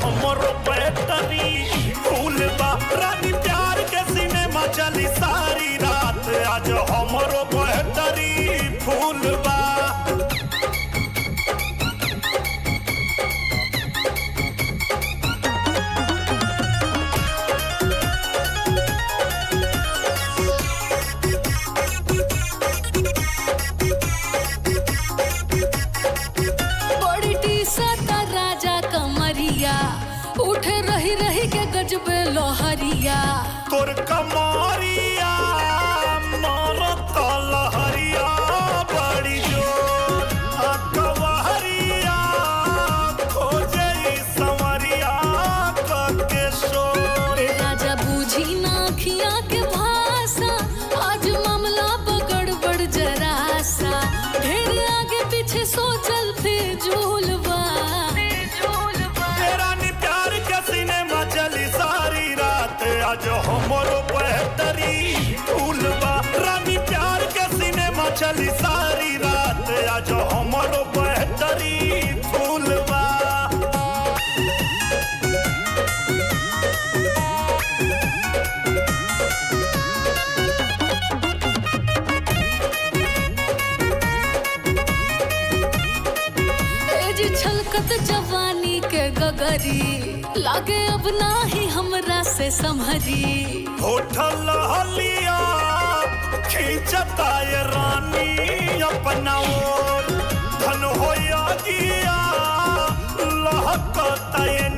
हमरो बैटरी फूल बा रानी प्यार के सिनेमा चली सारी रात आज हमरो बैटरी फूल बा। उठे रही रही के गजबे लोहरिया तोर कमरिया मारत लहरिया बड़ी जोर कवहरिया खोजे संवरिया के शोर। राजा बूझी ना खिया के भाषा आज मामला बगड़बड़ जरा सा ढेर आगे पीछे सोचल थे झूलवा आज हमरो बैटरी फूल बा रानी प्यार के सिनेमा चली सारी रात आज हमरो बैटरी फूल बा। जी छलकत जवानी के गगरी लागे अब ना ही हमरा से संभरी होठल हलिया खींचता ये रानी अपना ओर धन होया गिया लहकता ये